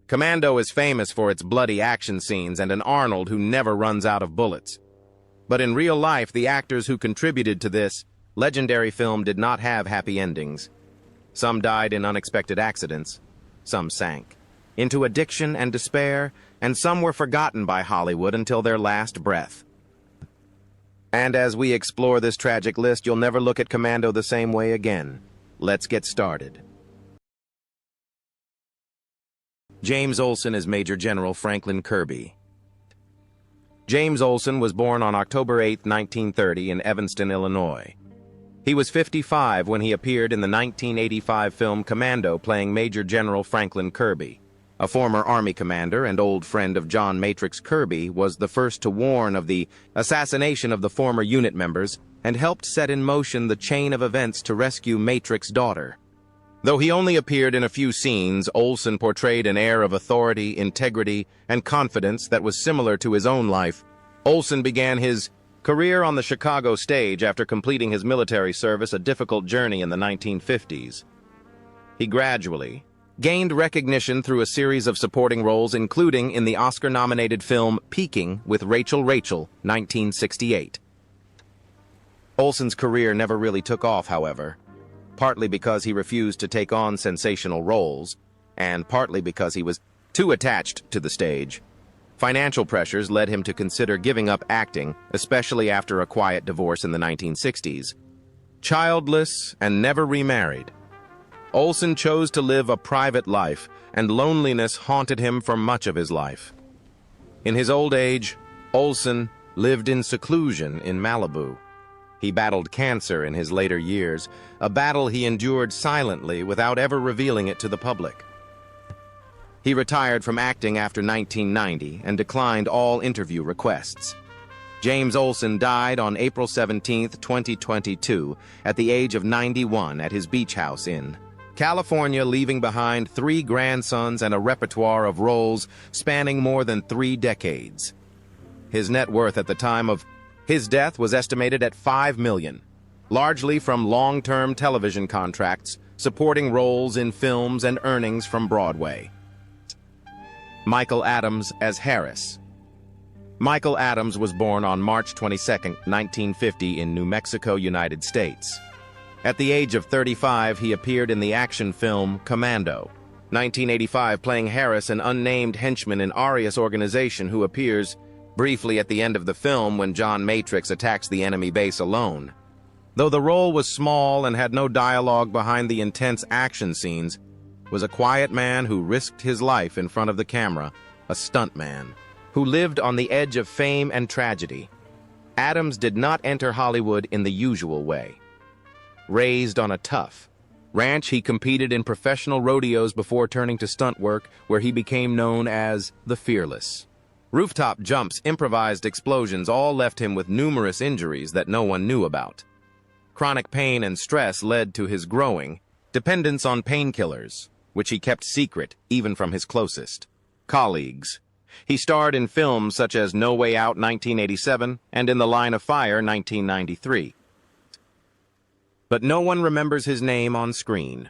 Commando is famous for its bloody action scenes and an Arnold who never runs out of bullets. But in real life, the actors who contributed to this legendary film did not have happy endings. Some died in unexpected accidents, some sank into addiction and despair, and some were forgotten by Hollywood until their last breath. And as we explore this tragic list, you'll never look at Commando the same way again. Let's get started. James Olsen as Major General Franklin Kirby. James Olsen was born on October 8, 1930 in Evanston, Illinois. He was 55 when he appeared in the 1985 film Commando, playing Major General Franklin Kirby. A former Army commander and old friend of John Matrix Kirby, was the first to warn of the assassination of the former unit members and helped set in motion the chain of events to rescue Matrix's daughter. Though he only appeared in a few scenes, Olsen portrayed an air of authority, integrity, and confidence that was similar to his own life. Olsen began his career on the Chicago stage after completing his military service, a difficult journey in the 1950s. He gradually gained recognition through a series of supporting roles, including in the Oscar-nominated film Peking with Rachel, 1968. Olsen's career never really took off, however, partly because he refused to take on sensational roles, and partly because he was too attached to the stage. Financial pressures led him to consider giving up acting, especially after a quiet divorce in the 1960s. Childless and never remarried, Olsen chose to live a private life, and loneliness haunted him for much of his life. In his old age, Olsen lived in seclusion in Malibu. He battled cancer in his later years, a battle he endured silently without ever revealing it to the public. He retired from acting after 1990 and declined all interview requests. James Olsen died on April 17, 2022, at the age of 91 at his beach house in California, leaving behind 3 grandsons and a repertoire of roles spanning more than 3 decades. His net worth at the time of his death was estimated at $5 million, largely from long-term television contracts, supporting roles in films and earnings from Broadway. Michael Adams as Harris. Michael Adams was born on March 22, 1950 in New Mexico, United States. At the age of 35, he appeared in the action film Commando, 1985, playing Harris, an unnamed henchman in Arias' organization who appears briefly at the end of the film when John Matrix attacks the enemy base alone. Though the role was small and had no dialogue behind the intense action scenes, was a quiet man who risked his life in front of the camera, a stuntman who lived on the edge of fame and tragedy. Adams did not enter Hollywood in the usual way. Raised on a tough ranch, he competed in professional rodeos before turning to stunt work, where he became known as the Fearless. Rooftop jumps, improvised explosions, all left him with numerous injuries that no one knew about. Chronic pain and stress led to his growing dependence on painkillers, which he kept secret even from his closest colleagues. He starred in films such as No Way Out 1987 and In the Line of Fire 1993. But no one remembers his name on screen.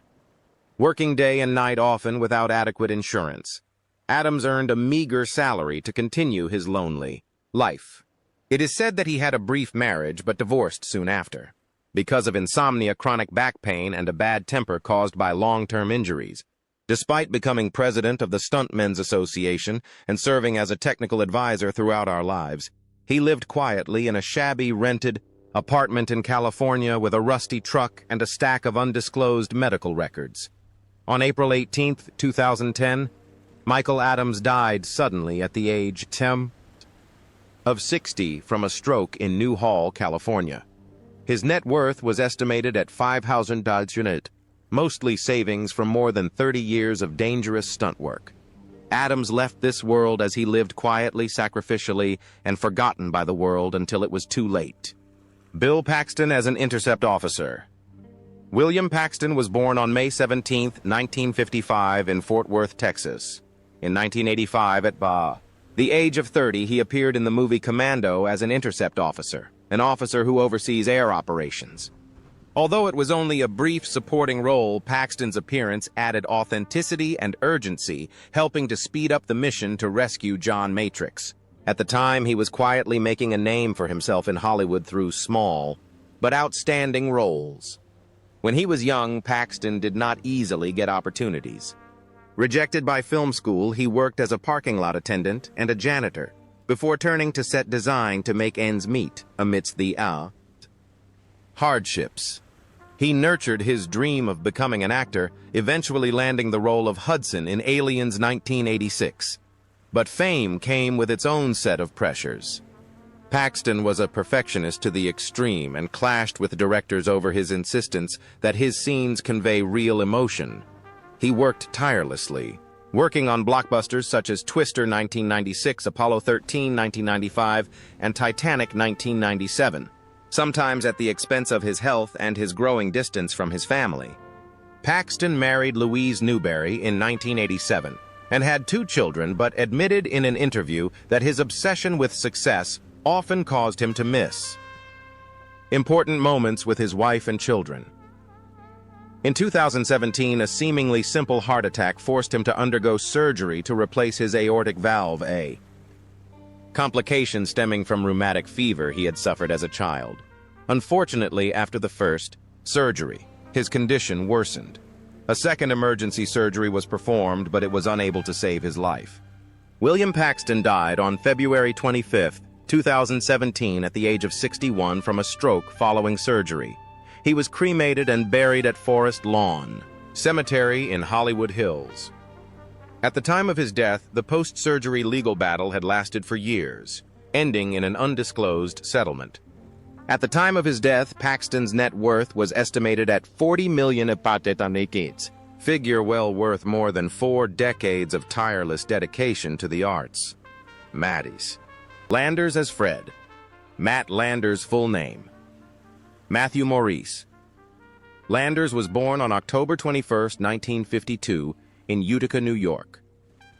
Working day and night, often without adequate insurance, Adams earned a meager salary to continue his lonely life. It is said that he had a brief marriage but divorced soon after, because of insomnia, chronic back pain, and a bad temper caused by long-term injuries. Despite becoming president of the Stuntmen's Association and serving as a technical advisor throughout our lives, he lived quietly in a shabby rented apartment in California with a rusty truck and a stack of undisclosed medical records. On April 18, 2010, Michael Adams died suddenly at the age of 60 from a stroke in New Hall, California. His net worth was estimated at $5,000, mostly savings from more than 30 years of dangerous stunt work. Adams left this world as he lived quietly, sacrificially, and forgotten by the world until it was too late. Bill Paxton as an intercept officer. William Paxton was born on May 17, 1955 in Fort Worth, Texas. In 1985 at the age of 30, he appeared in the movie Commando as an intercept officer, an officer who oversees air operations. Although it was only a brief supporting role, Paxton's appearance added authenticity and urgency, helping to speed up the mission to rescue John Matrix. At the time, he was quietly making a name for himself in Hollywood through small, but outstanding roles. When he was young, Paxton did not easily get opportunities. Rejected by film school, he worked as a parking lot attendant and a janitor, before turning to set design to make ends meet amidst the hardships. He nurtured his dream of becoming an actor, eventually landing the role of Hudson in Aliens 1986. But fame came with its own set of pressures. Paxton was a perfectionist to the extreme and clashed with directors over his insistence that his scenes convey real emotion. He worked tirelessly, working on blockbusters such as Twister 1996, Apollo 13 1995, and Titanic 1997. Sometimes at the expense of his health and his growing distance from his family. Paxton married Louise Newberry in 1987 and had 2 children, but admitted in an interview that his obsession with success often caused him to miss important moments with his wife and children. In 2017, a seemingly simple heart attack forced him to undergo surgery to replace his aortic valve, a complication stemming from rheumatic fever he had suffered as a child. Unfortunately, after the first surgery, his condition worsened. A second emergency surgery was performed, but it was unable to save his life. William Paxton died on February 25, 2017 at the age of 61 from a stroke following surgery. He was cremated and buried at Forest Lawn Cemetery in Hollywood Hills. At the time of his death, the post-surgery legal battle had lasted for years, ending in an undisclosed settlement. At the time of his death, Paxton's net worth was estimated at $40 million, figure well worth more than 4 decades of tireless dedication to the arts. Maddie's. Landers as Fred. Matt Landers' full name. Matthew Maurice. Landers was born on October 21, 1952, in Utica, New York.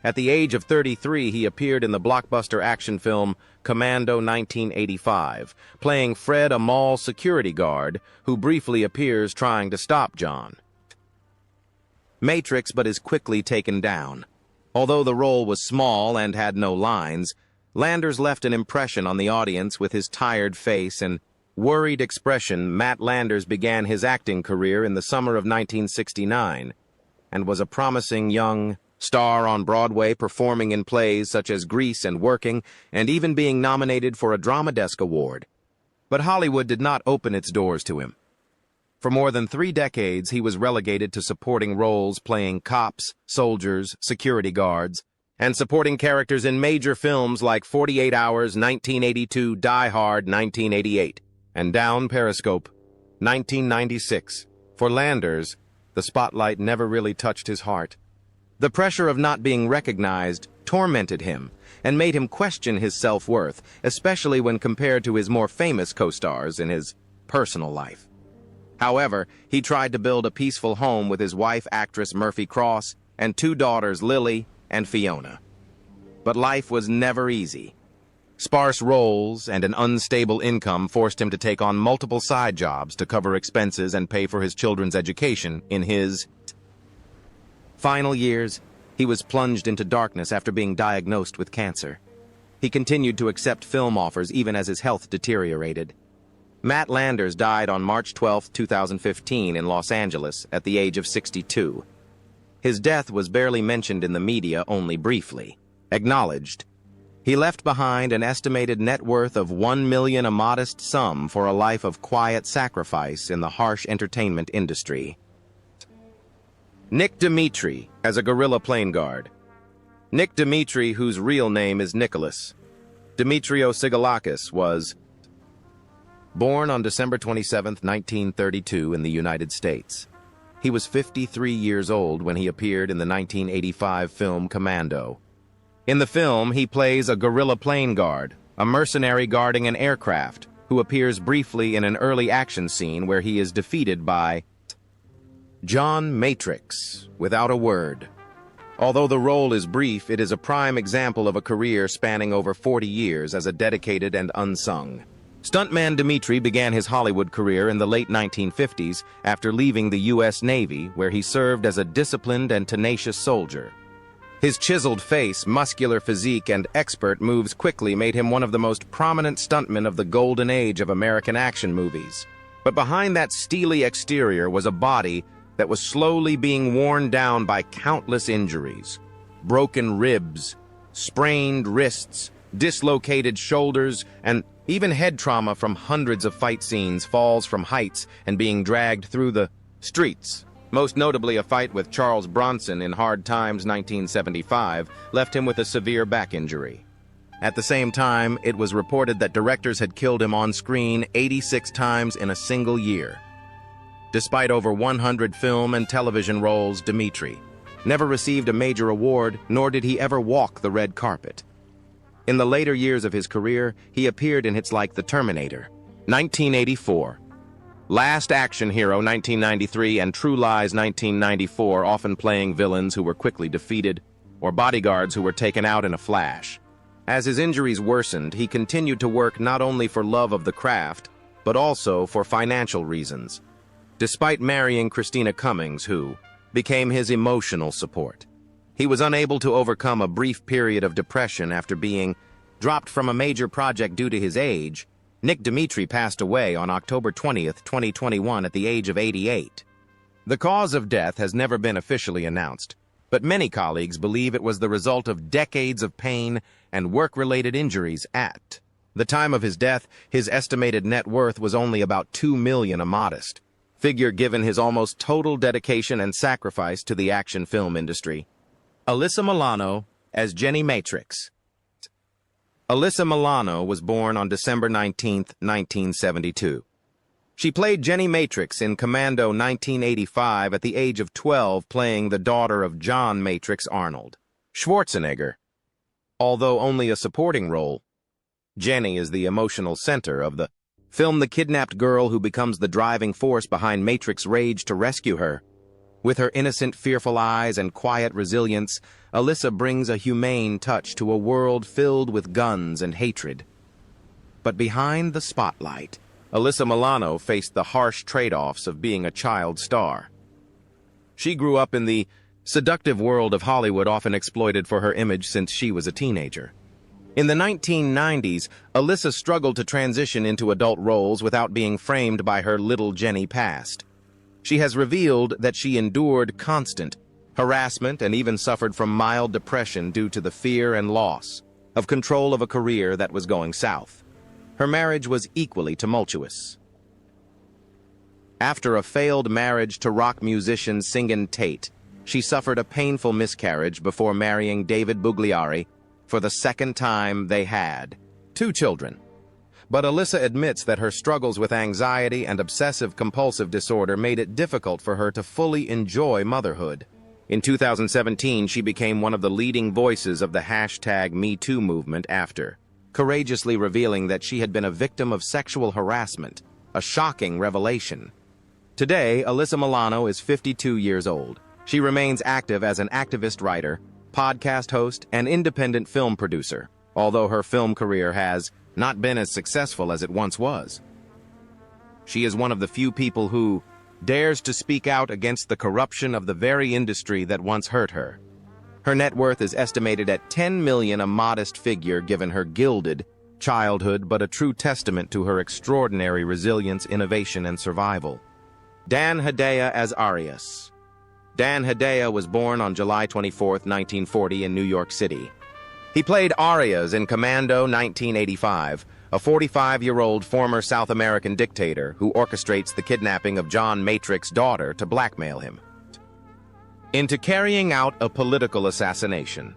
At the age of 33, he appeared in the blockbuster action film Commando 1985, playing Fred, a mall security guard who briefly appears trying to stop John Matrix, but is quickly taken down. Although the role was small and had no lines, Landers left an impression on the audience with his tired face and worried expression. Matt Landers began his acting career in the summer of 1969 and was a promising young star on Broadway, performing in plays such as Grease and Working, and even being nominated for a Drama Desk Award. But Hollywood did not open its doors to him. For more than 3 decades, he was relegated to supporting roles playing cops, soldiers, security guards, and supporting characters in major films like 48 Hours, 1982, Die Hard, 1988, and Down Periscope, 1996. For Landers, the spotlight never really touched his heart. The pressure of not being recognized tormented him and made him question his self-worth, especially when compared to his more famous co-stars in his personal life. However, he tried to build a peaceful home with his wife, actress Murphy Cross, and 2 daughters, Lily and Fiona. But life was never easy. Sparse roles and an unstable income forced him to take on multiple side jobs to cover expenses and pay for his children's education. In his final years, he was plunged into darkness after being diagnosed with cancer. He continued to accept film offers even as his health deteriorated. Matt Landers died on March 12, 2015 in Los Angeles at the age of 62. His death was barely mentioned in the media, only briefly acknowledged. He left behind an estimated net worth of $1 million, a modest sum for a life of quiet sacrifice in the harsh entertainment industry. Nick Dimitri as a guerrilla plane guard. Nick Dimitri, whose real name is Nicholas Dimitrios Sigalakis, was born on December 27, 1932 in the United States. He was 53 years old when he appeared in the 1985 film Commando. In the film, he plays a guerrilla plane guard, a mercenary guarding an aircraft, who appears briefly in an early action scene where he is defeated by John Matrix without a word. Although the role is brief, it is a prime example of a career spanning over 40 years as a dedicated and unsung Stuntman Dimitri began his Hollywood career in the late 1950s after leaving the U.S. Navy, where he served as a disciplined and tenacious soldier. His chiseled face, muscular physique, and expert moves quickly made him one of the most prominent stuntmen of the golden age of American action movies. But behind that steely exterior was a body that was slowly being worn down by countless injuries. Broken ribs, sprained wrists, dislocated shoulders, and even head trauma from hundreds of fight scenes, falls from heights, and being dragged through the streets. Most notably, a fight with Charles Bronson in Hard Times 1975 left him with a severe back injury. At the same time, it was reported that directors had killed him on screen 86 times in a single year. Despite over 100 film and television roles, Dimitri never received a major award, nor did he ever walk the red carpet. In the later years of his career, he appeared in hits like The Terminator, 1984, Last Action Hero, 1993, and True Lies, 1994, often playing villains who were quickly defeated, or bodyguards who were taken out in a flash. As his injuries worsened, he continued to work not only for love of the craft, but also for financial reasons, despite marrying Christina Cummings, who became his emotional support. He was unable to overcome a brief period of depression after being dropped from a major project due to his age. Nick Dimitri passed away on October 20th, 2021 at the age of 88. The cause of death has never been officially announced, but many colleagues believe it was the result of decades of pain and work-related injuries. At the time of his death, his estimated net worth was only about $2 million, a modest figure given his almost total dedication and sacrifice to the action film industry. Alyssa Milano as Jenny Matrix. Alyssa Milano was born on December 19, 1972. She played Jenny Matrix in Commando 1985 at the age of 12, playing the daughter of John Matrix Arnold Schwarzenegger. Although only a supporting role, Jenny is the emotional center of the film, the kidnapped girl who becomes the driving force behind Matrix's rage to rescue her. With her innocent, fearful eyes and quiet resilience, Alyssa brings a humane touch to a world filled with guns and hatred. But behind the spotlight, Alyssa Milano faced the harsh trade-offs of being a child star. She grew up in the seductive world of Hollywood, often exploited for her image since she was a teenager. In the 1990s, Alyssa struggled to transition into adult roles without being framed by her little Jenny past. She has revealed that she endured constant harassment and even suffered from mild depression due to the fear and loss of control of a career that was going south. Her marriage was equally tumultuous. After a failed marriage to rock musician Singen Tate, she suffered a painful miscarriage before marrying David Bugliari. For the second time, they had 2 children. But Alyssa admits that her struggles with anxiety and obsessive-compulsive disorder made it difficult for her to fully enjoy motherhood. In 2017, she became one of the leading voices of the #MeToo movement after courageously revealing that she had been a victim of sexual harassment, a shocking revelation. Today, Alyssa Milano is 52 years old. She remains active as an activist writer, podcast host, and independent film producer, although her film career has not been as successful as it once was. She is one of the few people who dares to speak out against the corruption of the very industry that once hurt her. Her net worth is estimated at $10 million, a modest figure given her gilded childhood, but a true testament to her extraordinary resilience, innovation, and survival. Dan Hedaya as Arias. Dan Hedaya was born on July 24, 1940 in New York City. He played Arias in Commando 1985, a 45-year-old former South American dictator who orchestrates the kidnapping of John Matrix's daughter to blackmail him into carrying out a political assassination.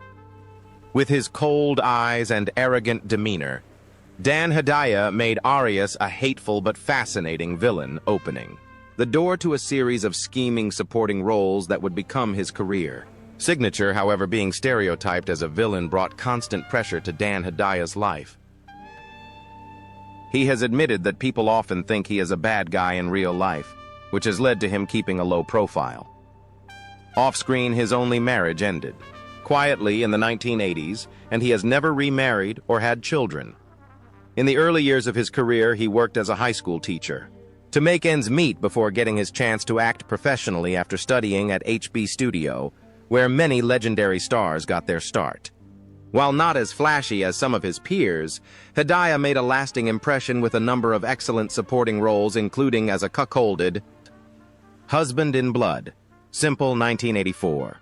With his cold eyes and arrogant demeanor, Dan Hedaya made Arias a hateful but fascinating villain, opening the door to a series of scheming supporting roles that would become his career. Signature, however, being stereotyped as a villain brought constant pressure to Dan Hedaya's life. He has admitted that people often think he is a bad guy in real life, which has led to him keeping a low profile. Off-screen, his only marriage ended quietly in the 1980s, and he has never remarried or had children. In the early years of his career, he worked as a high school teacher to make ends meet before getting his chance to act professionally after studying at HB Studio, where many legendary stars got their start. While not as flashy as some of his peers, Hedaya made a lasting impression with a number of excellent supporting roles, including as a cuckolded husband in Blood, Simple 1984,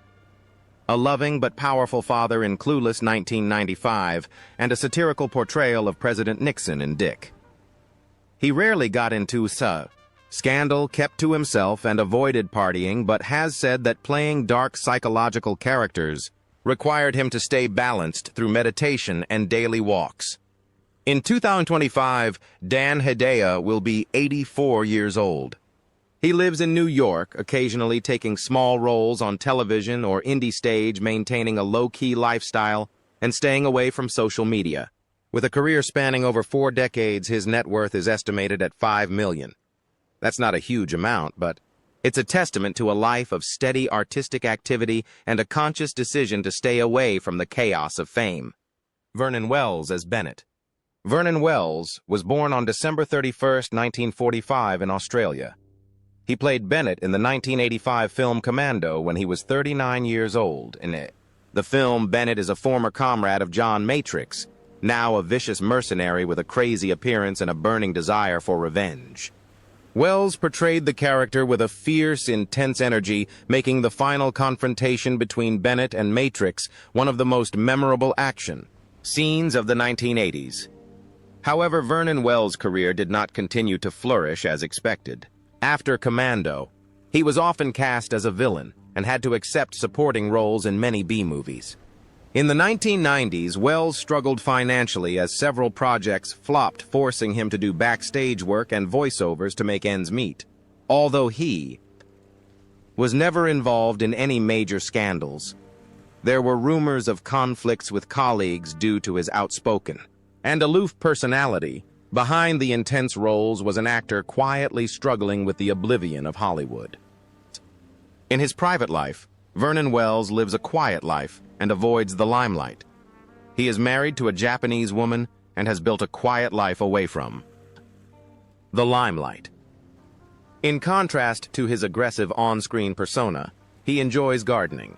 a loving but powerful father in Clueless 1995, and a satirical portrayal of President Nixon in Dick. He rarely got into scandal, kept to himself, and avoided partying, but has said that playing dark psychological characters required him to stay balanced through meditation and daily walks. In 2025, Dan Hedaya will be 84 years old. He lives in New York, occasionally taking small roles on television or indie stage, maintaining a low-key lifestyle and staying away from social media. With a career spanning over 4 decades, his net worth is estimated at $5 million. That's not a huge amount, but it's a testament to a life of steady artistic activity and a conscious decision to stay away from the chaos of fame. Vernon Wells as Bennett. Vernon Wells was born on December 31, 1945 in Australia. He played Bennett in the 1985 film Commando when he was 39 years old. In the film, Bennett is a former comrade of John Matrix, now a vicious mercenary with a crazy appearance and a burning desire for revenge. Wells portrayed the character with a fierce, intense energy, making the final confrontation between Bennett and Matrix one of the most memorable action scenes of the 1980s. However, Vernon Wells' career did not continue to flourish as expected. After Commando, he was often cast as a villain and had to accept supporting roles in many B-movies. In the 1990s, Wells struggled financially as several projects flopped, forcing him to do backstage work and voiceovers to make ends meet. Although he was never involved in any major scandals, there were rumors of conflicts with colleagues due to his outspoken and aloof personality. Behind the intense roles was an actor quietly struggling with the oblivion of Hollywood. In his private life, Vernon Wells lives a quiet life and avoids the limelight. He is married to a Japanese woman and has built a quiet life away from the limelight. In contrast to his aggressive on-screen persona, he enjoys gardening,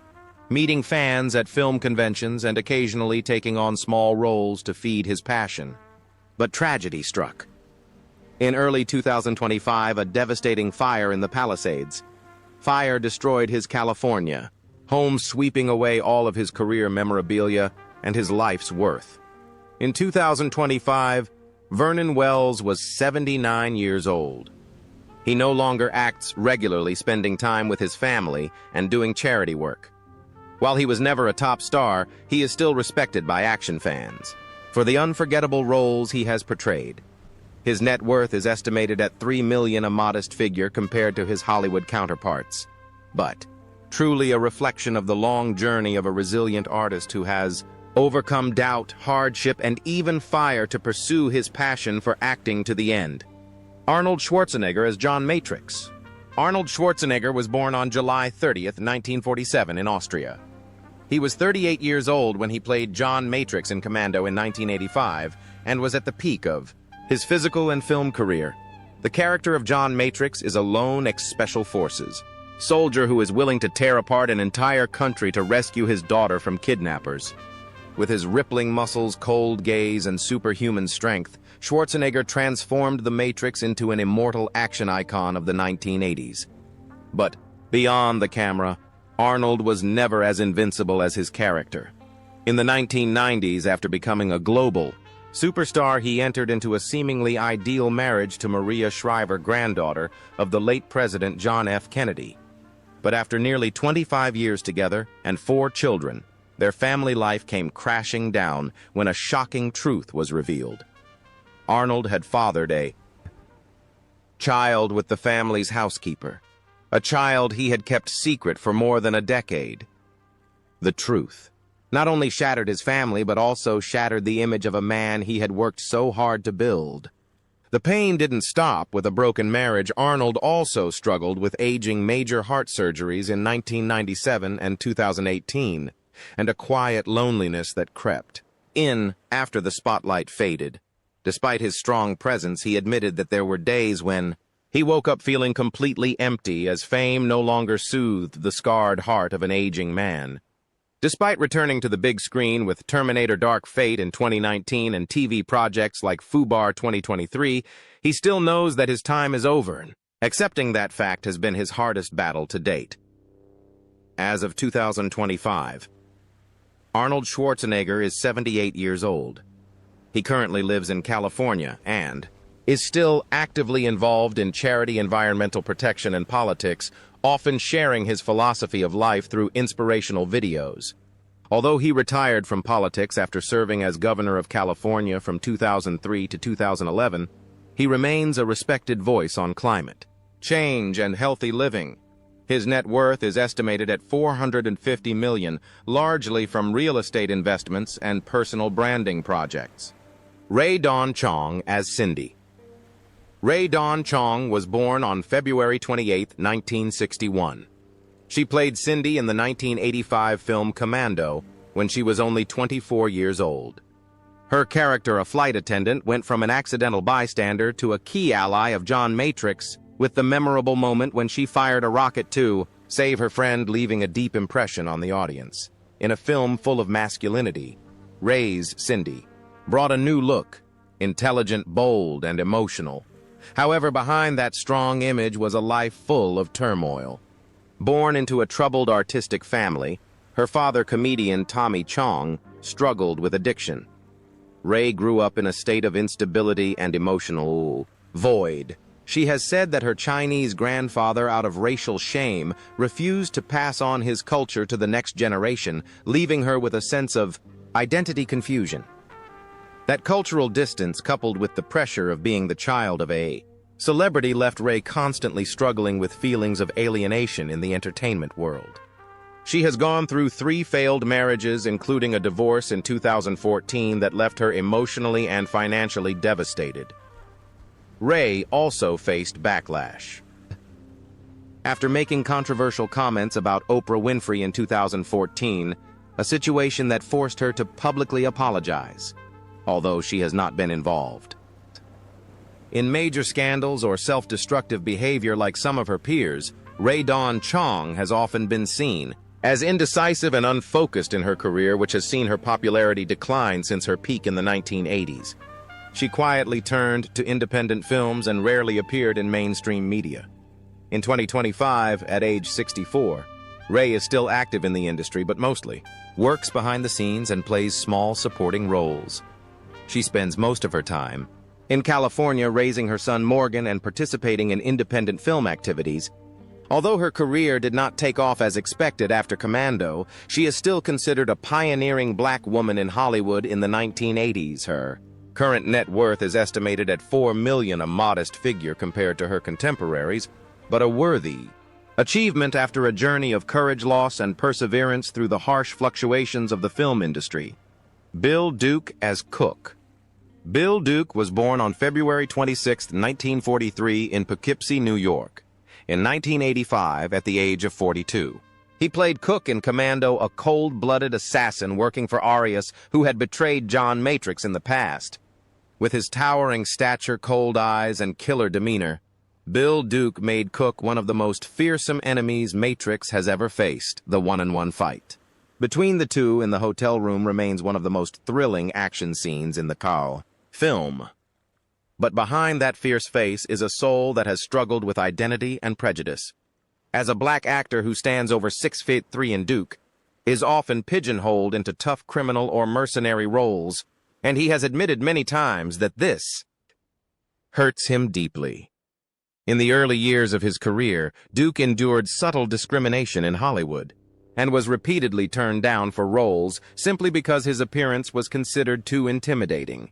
meeting fans at film conventions, and occasionally taking on small roles to feed his passion. But tragedy struck. In early 2025, a devastating fire in the Palisades. Fire destroyed his California home, sweeping away all of his career memorabilia and his life's worth. In 2025, Vernon Wells was 79 years old. He no longer acts regularly, spending time with his family and doing charity work. While he was never a top star, he is still respected by action fans for the unforgettable roles he has portrayed. His net worth is estimated at $3 million, a modest figure compared to his Hollywood counterparts, but truly a reflection of the long journey of a resilient artist who has overcome doubt, hardship, and even fire to pursue his passion for acting to the end. Arnold Schwarzenegger as John Matrix. Arnold Schwarzenegger was born on July 30th, 1947 in Austria. He was 38 years old when he played John Matrix in Commando in 1985 and was at the peak of his physical and film career. The character of John Matrix is a lone ex-special forces soldier who is willing to tear apart an entire country to rescue his daughter from kidnappers. With his rippling muscles, cold gaze, and superhuman strength, Schwarzenegger transformed the Matrix into an immortal action icon of the 1980s. But beyond the camera, Arnold was never as invincible as his character. In the 1990s, after becoming a global superstar, he entered into a seemingly ideal marriage to Maria Shriver, granddaughter of the late President John F. Kennedy. But after nearly 25 years together and 4 children, their family life came crashing down when a shocking truth was revealed. Arnold had fathered a child with the family's housekeeper, a child he had kept secret for more than a decade. The truth not only shattered his family, but also shattered the image of a man he had worked so hard to build. The pain didn't stop with a broken marriage. Arnold also struggled with aging, major heart surgeries in 1997 and 2018, and a quiet loneliness that crept in after the spotlight faded. Despite his strong presence, he admitted that there were days when he woke up feeling completely empty as fame no longer soothed the scarred heart of an aging man. Despite returning to the big screen with Terminator Dark Fate in 2019 and TV projects like Fubar 2023, he still knows that his time is over. Accepting that fact has been his hardest battle to date. As of 2025, Arnold Schwarzenegger is 78 years old. He currently lives in California and is still actively involved in charity, environmental protection, and politics, often sharing his philosophy of life through inspirational videos. Although he retired from politics after serving as governor of California from 2003 to 2011, he remains a respected voice on climate change and healthy living. His net worth is estimated at $450 million, largely from real estate investments and personal branding projects. Rae Dawn Chong as Cindy. Rae Dawn Chong was born on February 28, 1961. She played Cindy in the 1985 film Commando when she was only 24 years old. Her character, a flight attendant, went from an accidental bystander to a key ally of John Matrix, with the memorable moment when she fired a rocket to save her friend, leaving a deep impression on the audience. In a film full of masculinity, Rae's Cindy brought a new look, intelligent, bold, and emotional. However, behind that strong image was a life full of turmoil. Born into a troubled artistic family, her father, comedian Tommy Chong, struggled with addiction. Rae grew up in a state of instability and emotional void. She has said that her Chinese grandfather, out of racial shame, refused to pass on his culture to the next generation, leaving her with a sense of identity confusion. That cultural distance, coupled with the pressure of being the child of a celebrity, left Rae constantly struggling with feelings of alienation in the entertainment world. She has gone through 3 failed marriages, including a divorce in 2014 that left her emotionally and financially devastated. Rae also faced backlash after making controversial comments about Oprah Winfrey in 2014, a situation that forced her to publicly apologize, although she has not been involved in major scandals or self-destructive behavior like some of her peers. Rae Dawn Chong has often been seen as indecisive and unfocused in her career, which has seen her popularity decline since her peak in the 1980s. She quietly turned to independent films and rarely appeared in mainstream media. In 2025, at age 64, Rae is still active in the industry, but mostly works behind the scenes and plays small supporting roles. She spends most of her time in California raising her son Morgan and participating in independent film activities. Although her career did not take off as expected after Commando, she is still considered a pioneering black woman in Hollywood in the 1980s. Her current net worth is estimated at $4 million, a modest figure compared to her contemporaries, but a worthy achievement after a journey of courage, loss, and perseverance through the harsh fluctuations of the film industry. Bill Duke as Cook. Bill Duke was born on February 26, 1943 in Poughkeepsie, New York. In 1985, at the age of 42. He played Cook in Commando, a cold-blooded assassin working for Arias who had betrayed John Matrix in the past. With his towering stature, cold eyes, and killer demeanor, Bill Duke made Cook one of the most fearsome enemies Matrix has ever faced, the one-on-one fight between the two in the hotel room remains one of the most thrilling action scenes in the film. But behind that fierce face is a soul that has struggled with identity and prejudice. As a black actor who stands over 6'3" in Duke, is often pigeonholed into tough criminal or mercenary roles, and he has admitted many times that this hurts him deeply. In the early years of his career, Duke endured subtle discrimination in Hollywood, and was repeatedly turned down for roles simply because his appearance was considered too intimidating.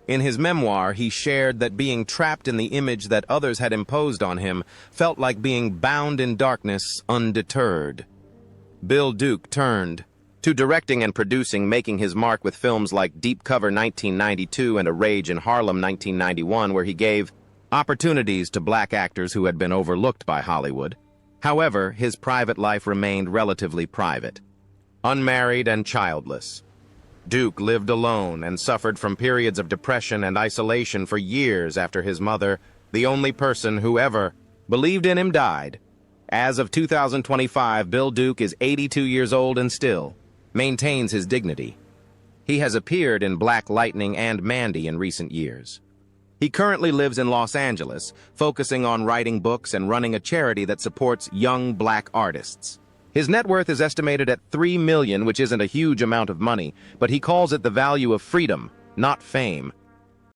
In his memoir, he shared that being trapped in the image that others had imposed on him felt like being bound in darkness undeterred. Bill Duke turned to directing and producing, making his mark with films like Deep Cover 1992 and A Rage in Harlem 1991, where he gave opportunities to black actors who had been overlooked by Hollywood. However, his private life remained relatively private, unmarried and childless. Duke lived alone and suffered from periods of depression and isolation for years after his mother, the only person who ever believed in him, died. As of 2025, Bill Duke is 82 years old and still maintains his dignity. He has appeared in Black Lightning and Mandy in recent years. He currently lives in Los Angeles, focusing on writing books and running a charity that supports young Black artists. His net worth is estimated at $3 million, which isn't a huge amount of money, but he calls it the value of freedom, not fame.